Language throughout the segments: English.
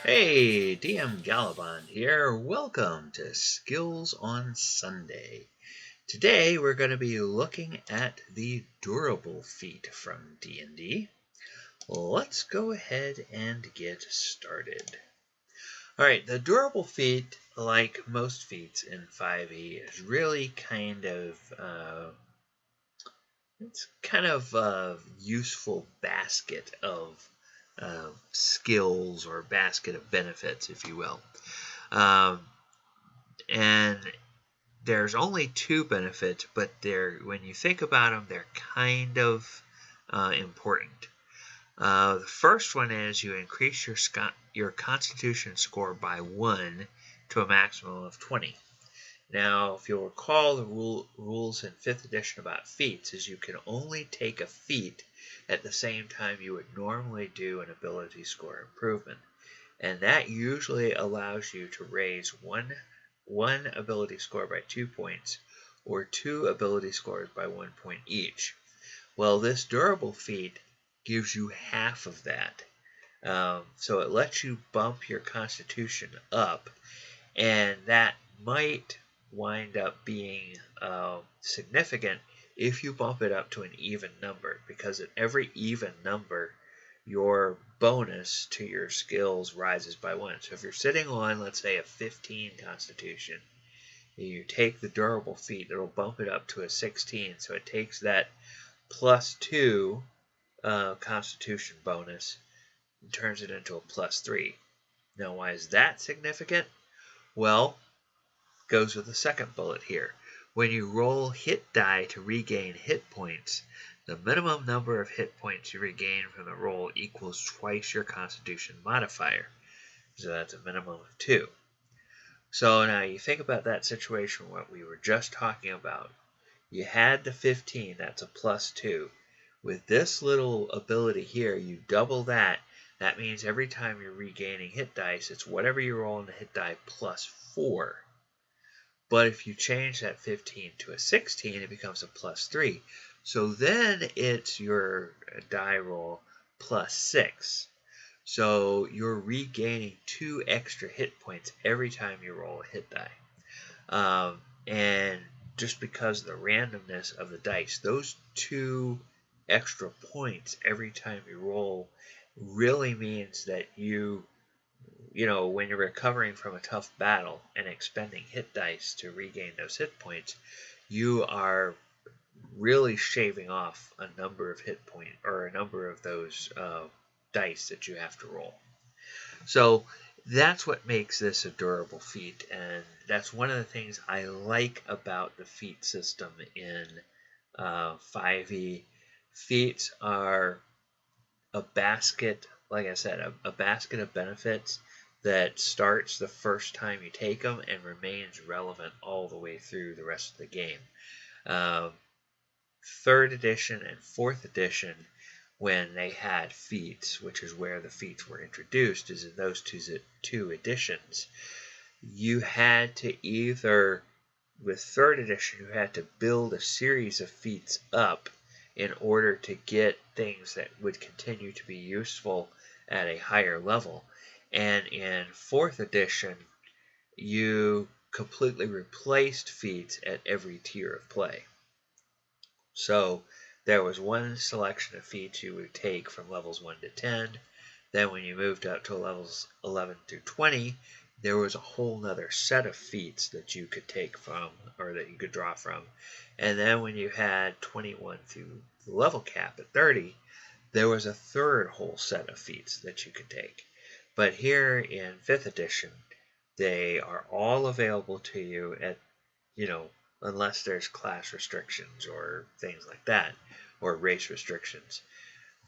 Hey, DM Gallibond here. Welcome to Skills on Sunday. Today we're going to be looking at the durable feat from D&D. Let's go ahead and get started. Alright, the durable feat, like most feats in 5e, is really kind of a useful basket of skills or basket of benefits, if you will. And there's only two benefits, but when you think about them, they're kind of important. The first one is you increase your Constitution score by 1 to a maximum of 20. Now, if you'll recall, the rules in 5th edition about feats is you can only take a feat at the same time you would normally do an ability score improvement. And that usually allows you to raise one ability score by 2 points, or 2 ability scores by 1 point each. Well, this durable feat gives you half of that. So it lets you bump your Constitution up, and that might wind up being significant if you bump it up to an even number, because at every even number, your bonus to your skills rises by 1. So if you're sitting on, let's say, a 15 Constitution, and you take the durable feat, it'll bump it up to a 16. So it takes that plus 2 Constitution bonus and turns it into a plus 3. Now, why is that significant? Well, goes with the second bullet here. When you roll hit die to regain hit points, the minimum number of hit points you regain from the roll equals twice your Constitution modifier. So that's a minimum of 2. So now you think about that situation, what we were just talking about. You had the 15, that's a plus 2. With this little ability here, you double that. That means every time you're regaining hit dice, it's whatever you roll on the hit die plus 4. But if you change that 15 to a 16, it becomes a plus 3. So then it's your die roll plus 6. So you're regaining 2 extra hit points every time you roll a hit die. And just because of the randomness of the dice, those 2 extra points every time you roll really means that when you're recovering from a tough battle and expending hit dice to regain those hit points, you are really shaving off a number of hit points, or a number of those dice that you have to roll. So that's what makes this a durable feat, and that's one of the things I like about the feat system in 5e. Feats are a basket, like I said, a basket of benefits that starts the first time you take them and remains relevant all the way through the rest of the game. 3rd edition and 4th edition, when they had feats, which is where the feats were introduced, is in those two editions. You had to either, with 3rd edition, you had to build a series of feats up in order to get things that would continue to be useful at a higher level. And in 4th edition, you completely replaced feats at every tier of play. So there was one selection of feats you would take from levels 1 to 10. Then when you moved up to levels 11 through 20, there was a whole nother set of feats that you could take from, or that you could draw from. And then when you had 21 through the level cap at 30, there was a third whole set of feats that you could take. But here in 5th edition, they are all available to you at, unless there's class restrictions or things like that, or race restrictions,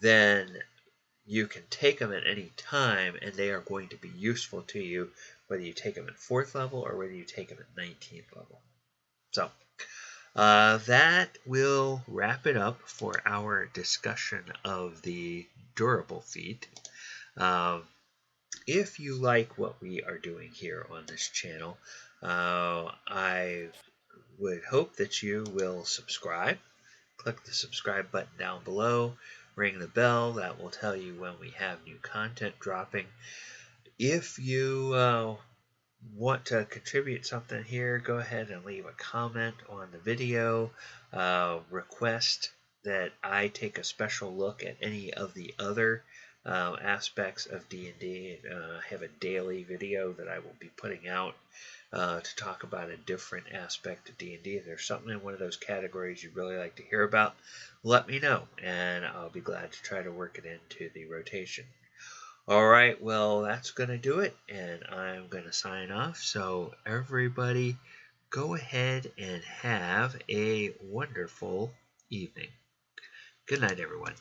then you can take them at any time, and they are going to be useful to you, whether you take them at 4th level or whether you take them at 19th level. So that will wrap it up for our discussion of the durable feat. If you like what we are doing here on this channel, I would hope that you will subscribe. Click the subscribe button down below. Ring the bell. That will tell you when we have new content dropping. If you want to contribute something here, go ahead and leave a comment on the video. Request that I take a special look at any of the other aspects of D&D. I have a daily video that I will be putting out to talk about a different aspect of D&D. If there's something in one of those categories you'd really like to hear about, let me know, and I'll be glad to try to work it into the rotation. Alright, well, that's going to do it, and I'm going to sign off. So, everybody, go ahead and have a wonderful evening. Good night, everyone.